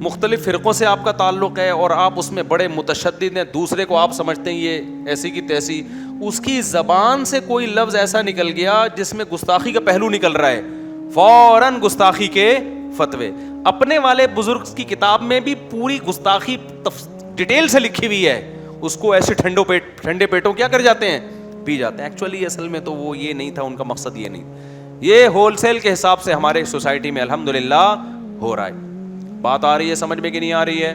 مختلف فرقوں سے آپ کا تعلق ہے اور آپ اس میں بڑے متشدد ہیں, دوسرے کو آپ سمجھتے ہیں یہ ایسی کی تیسی, اس کی زبان سے کوئی لفظ ایسا نکل گیا جس میں گستاخی کا پہلو نکل رہا ہے, فوراً گستاخی کے فتوے. اپنے والے بزرگ کی کتاب میں بھی پوری گستاخی ڈیٹیل سے لکھی ہوئی ہے, اس کو ایسے ٹھنڈے پیٹوں کیا کر جاتے ہیں, پی جاتے ہیں. ایکچولی اصل میں تو وہ یہ نہیں تھا, ان کا مقصد یہ نہیں. یہ ہول سیل کے حساب سے ہمارے سوسائٹی میں الحمدللہ ہو رہا ہے. بات آ رہی ہے سمجھ میں کہ نہیں آ رہی ہے؟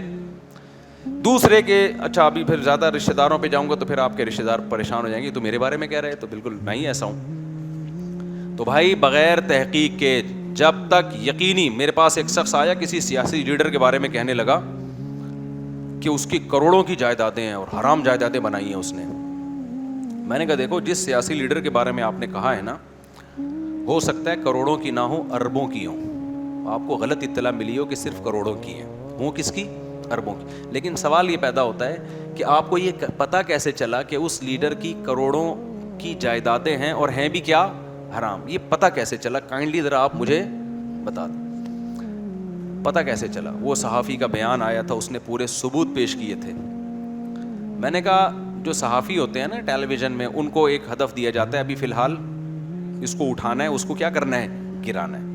دوسرے کے, اچھا ابھی پھر زیادہ رشتہ داروں پہ جاؤں گا تو پھر آپ کے رشتہ دار پریشان ہو جائیں گے, تو میرے بارے میں کہہ رہے, تو بالکل میں ہی ایسا ہوں. تو بھائی بغیر تحقیق کے, جب تک یقینی, میرے پاس ایک شخص آیا کسی سیاسی لیڈر کے بارے میں کہنے لگا کہ اس کی کروڑوں کی جائیدادیں ہیں اور حرام جائیدادیں بنائی ہیں اس نے. میں نے کہا دیکھو, جس سیاسی لیڈر کے بارے میں آپ نے کہا ہے نا, ہو سکتا ہے کروڑوں کی نہ ہو, اربوں کی ہوں. آپ کو غلط اطلاع ملی ہو کہ صرف کروڑوں کی ہیں, ہوں کس کی, اربوں کی. لیکن سوال یہ پیدا ہوتا ہے کہ آپ کو یہ پتہ کیسے چلا کہ اس لیڈر کی کروڑوں کی جائیدادیں ہیں اور ہیں بھی کیا, حرام. یہ پتہ کیسے چلا؟ کائنڈلی ذرا آپ مجھے بتا دیں, پتہ کیسے چلا؟ وہ صحافی کا بیان آیا تھا, اس نے پورے ثبوت پیش کیے تھے. میں نے کہا جو صحافی ہوتے ہیں نا ٹیلی ویژن میں, ان کو ایک ہدف دیا جاتا ہے, ابھی فی الحال اس کو اٹھانا ہے, اس کو کیا کرنا ہے, گرانا ہے.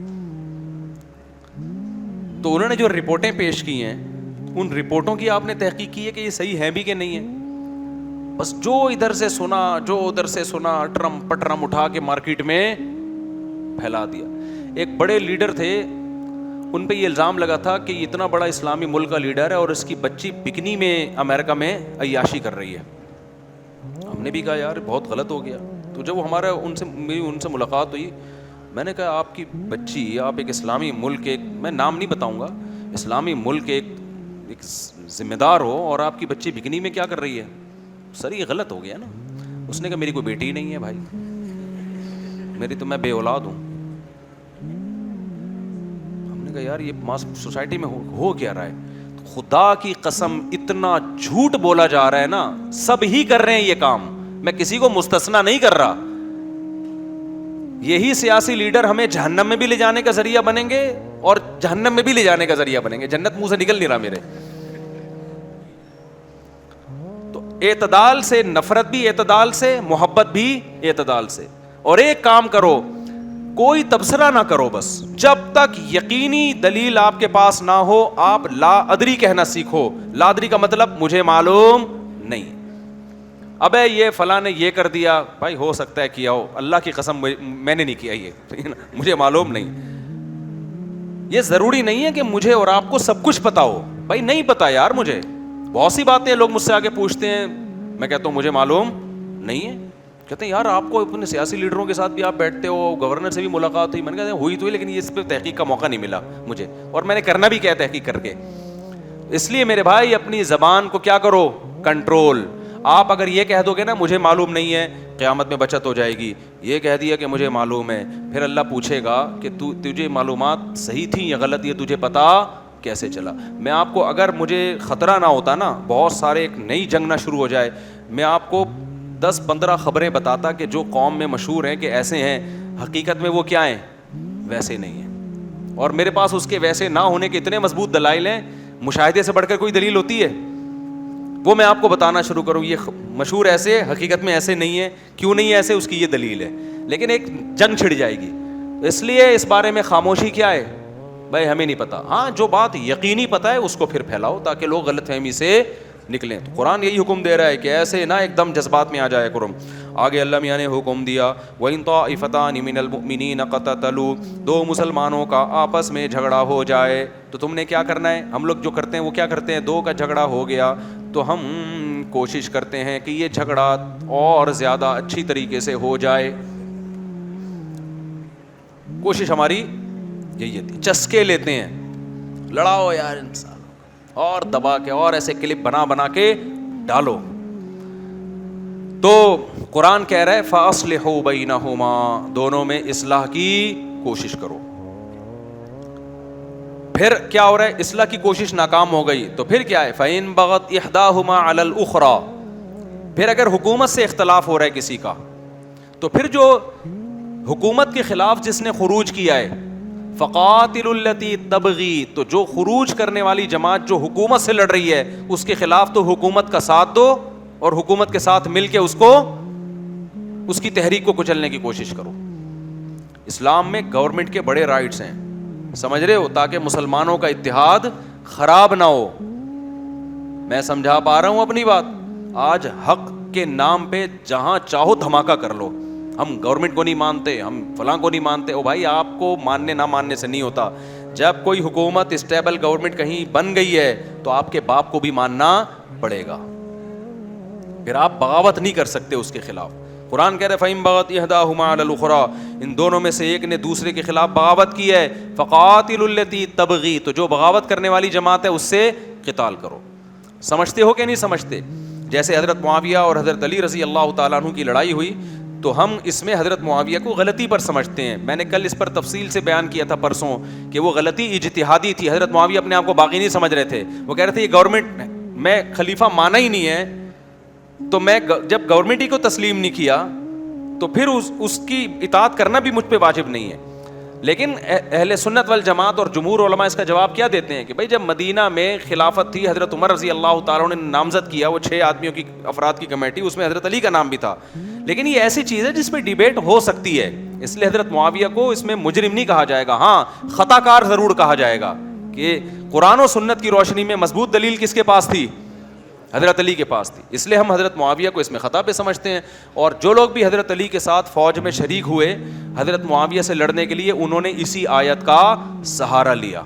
تو انہوں نے جو رپورٹیں پیش کی ہیں, ان رپورٹوں کی آپ نے تحقیق کی ہے کہ یہ صحیح ہیں بھی کہ نہیں ہے؟ بس جو ادھر سے سنا, جو ادھر سے سنا, ٹرم پٹرم اٹھا کے مارکیٹ میں پھیلا دیا. ایک بڑے لیڈر تھے, ان پہ یہ الزام لگا تھا کہ اتنا بڑا اسلامی ملک کا لیڈر ہے اور اس کی بچی بکنی میں امریکہ میں عیاشی کر رہی ہے. ہم نے بھی کہا یار بہت غلط ہو گیا. تو جب ہمارا میری ان سے ملاقات ہوئی, میں نے کہا آپ کی بچی, آپ ایک اسلامی ملک, ایک میں نام نہیں بتاؤں گا, اسلامی ملک ایک ذمہ دار ہو اور آپ کی بچی بکنی میں کیا کر رہی ہے؟ سر یہ غلط ہو گیا نا. اس نے کہا میری کوئی بیٹی نہیں ہے بھائی, میری تو میں بے اولاد ہوں. ہم نے کہا یار یہ سوسائٹی میں ہو کیا رہا ہے؟ خدا کی قسم اتنا جھوٹ بولا جا رہا ہے نا, سب ہی کر رہے ہیں یہ کام, میں کسی کو مستثنا نہیں کر رہا. یہی سیاسی لیڈر ہمیں جہنم میں بھی لے جانے کا ذریعہ بنیں گے اور جہنم میں بھی لے جانے کا ذریعہ بنیں گے. جنت منہ سے نکل نہیں رہا میرے. تو اعتدال سے نفرت بھی اعتدال سے, محبت بھی اعتدال سے. اور ایک کام کرو, کوئی تبصرہ نہ کرو, بس جب تک یقینی دلیل آپ کے پاس نہ ہو آپ لا ادری کہنا سیکھو. لا ادری کا مطلب مجھے معلوم نہیں. ابے یہ فلاں نے یہ کر دیا, بھائی ہو سکتا ہے کیا ہو, اللہ کی قسم میں نے نہیں کیا یہ, مجھے معلوم نہیں. یہ ضروری نہیں ہے کہ مجھے اور آپ کو سب کچھ پتا ہو. بھائی نہیں پتا یار مجھے, بہت سی باتیں لوگ مجھ سے آگے پوچھتے ہیں, میں کہتا ہوں مجھے معلوم نہیں ہے. کہتے ہیں یار آپ کو اپنے سیاسی لیڈروں کے ساتھ بھی آپ بیٹھتے ہو, گورنر سے بھی ملاقات ہوئی. میں نے کہا ہوئی تو لیکن اس پہ تحقیق کا موقع نہیں ملا مجھے, اور میں نے کرنا بھی کیا تحقیق کر کے. اس لیے میرے بھائی اپنی زبان کو کیا کرو, کنٹرول. آپ اگر یہ کہہ دو گے نا مجھے معلوم نہیں ہے, قیامت میں بچت ہو جائے گی. یہ کہہ دیا کہ مجھے معلوم ہے, پھر اللہ پوچھے گا کہ تجھے معلومات صحیح تھی یا غلط, یہ تجھے پتا کیسے چلا. میں آپ کو, اگر مجھے خطرہ نہ ہوتا نا, بہت سارے ایک نئی جنگ نہ شروع ہو جائے, میں آپ کو 10-15 خبریں بتاتا کہ جو قوم میں مشہور ہیں کہ ایسے ہیں, حقیقت میں وہ کیا ہیں, ویسے نہیں ہیں. اور میرے پاس اس کے ویسے نہ ہونے کے اتنے مضبوط دلائل ہیں, مشاہدے سے بڑھ کر کوئی دلیل ہوتی ہے؟ وہ میں آپ کو بتانا شروع کروں, یہ مشہور ایسے, حقیقت میں ایسے نہیں ہے, کیوں نہیں ایسے, اس کی یہ دلیل ہے. لیکن ایک جنگ چھڑ جائے گی. اس لیے اس بارے میں خاموشی کیا ہے بھائی, ہمیں نہیں پتا. ہاں جو بات یقینی پتا ہے اس کو پھر پھیلاؤ تاکہ لوگ غلط فہمی سے نکلیں. تو قرآن یہی حکم دے رہا ہے کہ ایسے نہ ایک دم جذبات میں آ جائے کرم. آگے اللہ میاں نے حکم دیا, وَإِن طَائِفَتَانِ مِنَ الْمُؤْمِنِينَ اقْتَتَلُوا, دو مسلمانوں کا آپس میں جھگڑا ہو جائے تو تم نے کیا کرنا ہے؟ ہم لوگ جو کرتے ہیں وہ کیا کرتے ہیں, دو کا جھگڑا ہو گیا تو ہم کوشش کرتے ہیں کہ یہ جھگڑا اور زیادہ اچھی طریقے سے ہو جائے. کوشش ہماری یہی ہے, چسکے لیتے ہیں, لڑاؤ یار انسان, اور دبا کے اور ایسے کلپ بنا کے ڈالو. تو قرآن کہہ رہا ہے فَأَصْلِحُوا بَيْنَهُمَا, دونوں میں اصلاح کی کوشش کرو. پھر کیا ہو رہا ہے, اصلاح کی کوشش ناکام ہو گئی تو پھر کیا ہے, فَإِن بَغَتْ إِحْدَاهُمَا عَلَى الْأُخْرَى, پھر اگر حکومت سے اختلاف ہو رہا ہے کسی کا, تو پھر جو حکومت کے خلاف جس نے خروج کیا ہے, فقاتل التی تبغی، تو جو خروج کرنے والی جماعت جو حکومت سے لڑ رہی ہے اس کے خلاف تو حکومت کا ساتھ دو اور حکومت کے ساتھ مل کے اس کی تحریک کو کچلنے کی کوشش کرو. اسلام میں گورنمنٹ کے بڑے رائٹس ہیں, سمجھ رہے ہو, تاکہ مسلمانوں کا اتحاد خراب نہ ہو. میں سمجھا پا رہا ہوں اپنی بات؟ آج حق کے نام پہ جہاں چاہو دھماکہ کر لو, ہم گورنمنٹ کو نہیں مانتے, ہم فلاں کو نہیں مانتے. او بھائی, آپ کو ماننے نہ ماننے سے نہیں ہوتا. جب کوئی حکومت اسٹیبل گورنمنٹ کہیں بن گئی ہے تو آپ کے باپ کو بھی ماننا پڑے گا, پھر آپ بغاوت نہیں کر سکتے اس کے خلاف. قرآن کہہ رہے فَإِن بَغَتْ إِحْدَاهُمَا عَلَى الْأُخْرَى, ان دونوں میں سے ایک نے دوسرے کے خلاف بغاوت کی ہے, فَقَاتِلُوا الَّتِي تَبْغِي, تو جو بغاوت کرنے والی جماعت ہے اس سے قتال کرو. سمجھتے ہو کہ نہیں سمجھتے؟ جیسے حضرت معاویہ اور حضرت علی رضی اللہ تعالیٰ عنہ کی لڑائی ہوئی تو ہم اس میں حضرت معاویہ کو غلطی پر سمجھتے ہیں. میں نے کل اس پر تفصیل سے بیان کیا تھا پرسوں کہ وہ غلطی اجتہادی تھی. حضرت معاویہ اپنے آپ کو باقی نہیں سمجھ رہے تھے. وہ کہہ رہے تھے یہ گورنمنٹ, میں خلیفہ مانا ہی نہیں ہے تو میں جب گورنمنٹ ہی کو تسلیم نہیں کیا تو پھر اس کی اطاعت کرنا بھی مجھ پہ واجب نہیں ہے. لیکن اہل سنت والجماعت اور جمہور علماء اس کا جواب کیا دیتے ہیں کہ بھائی جب مدینہ میں خلافت تھی, حضرت عمر رضی اللہ تعالیٰ نے نامزد کیا, وہ 6 آدمیوں کی افراد کی کمیٹی, اس میں حضرت علی کا نام بھی تھا. لیکن یہ ایسی چیز ہے جس پہ ڈیبیٹ ہو سکتی ہے, اس لیے حضرت معاویہ کو اس میں مجرم نہیں کہا جائے گا, ہاں خطا کار ضرور کہا جائے گا کہ قرآن و سنت کی روشنی میں مضبوط دلیل کس کے پاس تھی؟ حضرت علی کے پاس تھی. اس لیے ہم حضرت معاویہ کو اس میں خطا پہ سمجھتے ہیں. اور جو لوگ بھی حضرت علی کے ساتھ فوج میں شریک ہوئے حضرت معاویہ سے لڑنے کے لیے, انہوں نے اسی آیت کا سہارا لیا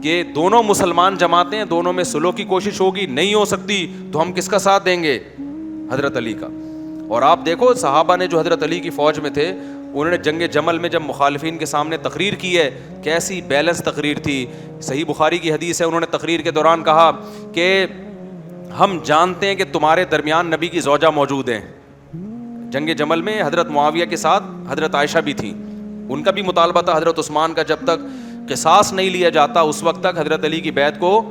کہ دونوں مسلمان جماعتیں, دونوں میں صلح کی کوشش ہوگی, نہیں ہو سکتی تو ہم کس کا ساتھ دیں گے؟ حضرت علی کا. اور آپ دیکھو صحابہ نے جو حضرت علی کی فوج میں تھے, انہوں نے جنگ جمل میں جب مخالفین کے سامنے تقریر کی ہے, کیسی بیلنس تقریر تھی. صحیح بخاری کی حدیث ہے, انہوں نے تقریر کے دوران کہا کہ ہم جانتے ہیں کہ تمہارے درمیان نبی کی زوجہ موجود ہیں. جنگ جمل میں حضرت معاویہ کے ساتھ حضرت عائشہ بھی تھیں, ان کا بھی مطالبہ تھا حضرت عثمان کا, جب تک قصاص نہیں لیا جاتا اس وقت تک حضرت علی کی بیعت کو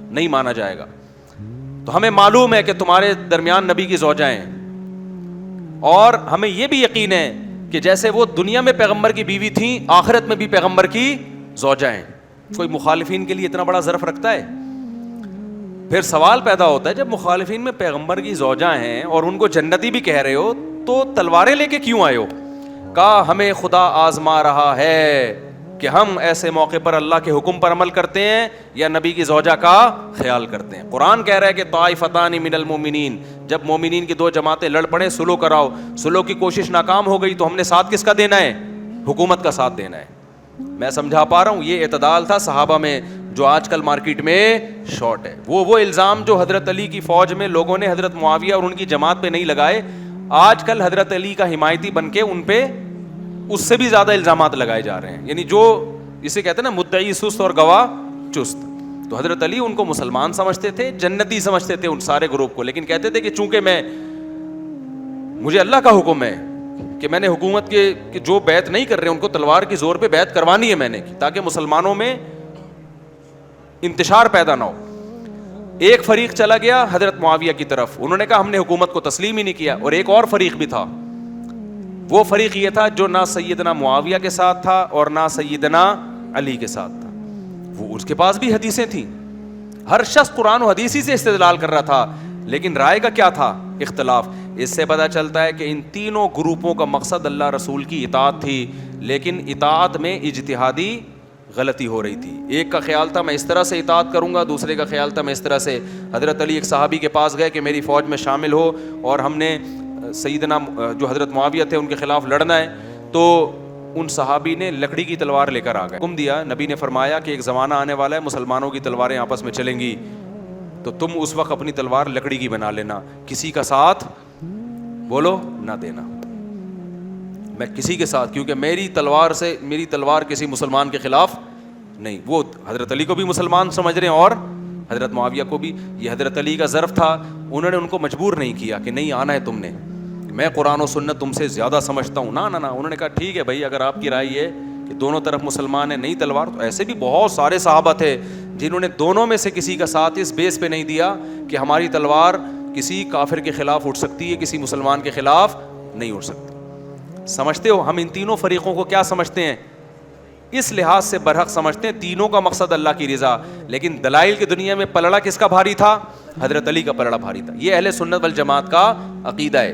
نہیں مانا جائے گا. تو ہمیں معلوم ہے کہ تمہارے درمیان نبی کی زوجہ ہیں, اور ہمیں یہ بھی یقین ہے کہ جیسے وہ دنیا میں پیغمبر کی بیوی تھیں, آخرت میں بھی پیغمبر کی زوجہ ہیں. کوئی مخالفین کے لیے اتنا بڑا ظرف رکھتا ہے؟ پھر سوال پیدا ہوتا ہے, جب مخالفین میں پیغمبر کی زوجہ ہیں اور ان کو جنتی بھی کہہ رہے ہو تو تلواریں لے کے کیوں آئے ہو؟ کہا ہمیں خدا آزما رہا ہے کہ ہم ایسے موقع پر اللہ کے حکم پر عمل کرتے ہیں یا نبی کی زوجہ کا خیال کرتے ہیں. قرآن کہہ رہا ہے کہ طائفتان من المؤمنین, جب مومنین کی 2 جماعتیں لڑ پڑے, سلو کراؤ. سلو کی کوشش ناکام ہو گئی تو ہم نے ساتھ کس کا دینا ہے؟ حکومت کا ساتھ دینا ہے. میں سمجھا پا رہا ہوں؟ یہ اعتدال تھا صحابہ میں جو آج کل مارکیٹ میں شارٹ ہے. وہ الزام جو حضرت علی کی فوج میں لوگوں نے حضرت معاویہ اور ان کی جماعت پہ نہیں لگائے, آج کل حضرت علی کا حمایتی بن کے ان پہ اس سے بھی زیادہ الزامات لگائے جا رہے ہیں. یعنی جو اسے کہتے ہیں نا مدعی سست اور گواہ چست. تو حضرت علی ان کو مسلمان سمجھتے تھے, جنتی سمجھتے تھے ان سارے گروپ کو, لیکن کہتے تھے کہ چونکہ مجھے اللہ کا حکم ہے کہ میں نے حکومت کے جو بیعت نہیں کر رہے ان کو تلوار کی زور پہ بیعت کروانی ہے میں نے, تاکہ مسلمانوں میں انتشار پیدا نہ ہو. ایک فریق چلا گیا حضرت معاویہ کی طرف, انہوں نے کہا ہم نے حکومت کو تسلیم ہی نہیں کیا. اور ایک اور فریق بھی تھا, وہ فریق یہ تھا جو نہ سیدنا معاویہ کے ساتھ تھا اور نہ سیدنا علی کے ساتھ تھا. وہ اس کے پاس بھی حدیثیں تھیں, ہر شخص قرآن و حدیث ہی سے استدلال کر رہا تھا, لیکن رائے کا کیا تھا؟ اختلاف. اس سے پتہ چلتا ہے کہ ان تینوں گروپوں کا مقصد اللہ رسول کی اطاعت تھی, لیکن اطاعت میں اجتہادی غلطی ہو رہی تھی. ایک کا خیال تھا میں اس طرح سے اطاعت کروں گا, دوسرے کا خیال تھا میں اس طرح سے. حضرت علی ایک صحابی کے پاس گئے کہ میری فوج میں شامل ہو اور ہم نے سیدنا جو حضرت معاویہ تھے ان کے خلاف لڑنا ہے. تو ان صحابی نے لکڑی کی تلوار لے کر آ گئے. حکم دیا, نبی نے فرمایا کہ ایک زمانہ آنے والا ہے مسلمانوں کی تلواریں آپس میں چلیں گی, تو تم اس وقت اپنی تلوار لکڑی کی بنا لینا, کسی کا ساتھ بولو نہ دینا. میں کسی کے ساتھ, کیونکہ میری تلوار کسی مسلمان کے خلاف نہیں. وہ حضرت علی کو بھی مسلمان سمجھ رہے ہیں اور حضرت معاویہ کو بھی. یہ حضرت علی کا ظرف تھا, انہوں نے ان کو مجبور نہیں کیا کہ نہیں آنا ہے تم نے, میں قرآن و سنت تم سے زیادہ سمجھتا ہوں. نہ انہوں نے کہا ٹھیک ہے بھائی, اگر آپ کی رائے ہے کہ دونوں طرف مسلمان ہیں, نہیں تلوار. تو ایسے بھی بہت سارے صحابہ تھے جنہوں نے دونوں میں سے کسی کا ساتھ اس بیس پہ نہیں دیا کہ ہماری تلوار کسی کافر کے خلاف اٹھ سکتی ہے, کسی مسلمان کے خلاف نہیں اٹھ سکتی. سمجھتے ہو؟ ہم ان تینوں فریقوں کو کیا سمجھتے ہیں؟ اس لحاظ سے برحق سمجھتے ہیں تینوں کا مقصد اللہ کی رضا. لیکن دلائل کی دنیا میں پلڑا کس کا بھاری تھا؟ حضرت علی کا پلڑا بھاری تھا. یہ اہل سنت والجماعت کا عقیدہ ہے.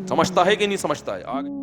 سمجھتا ہے کہ نہیں سمجھتا ہے؟ آگے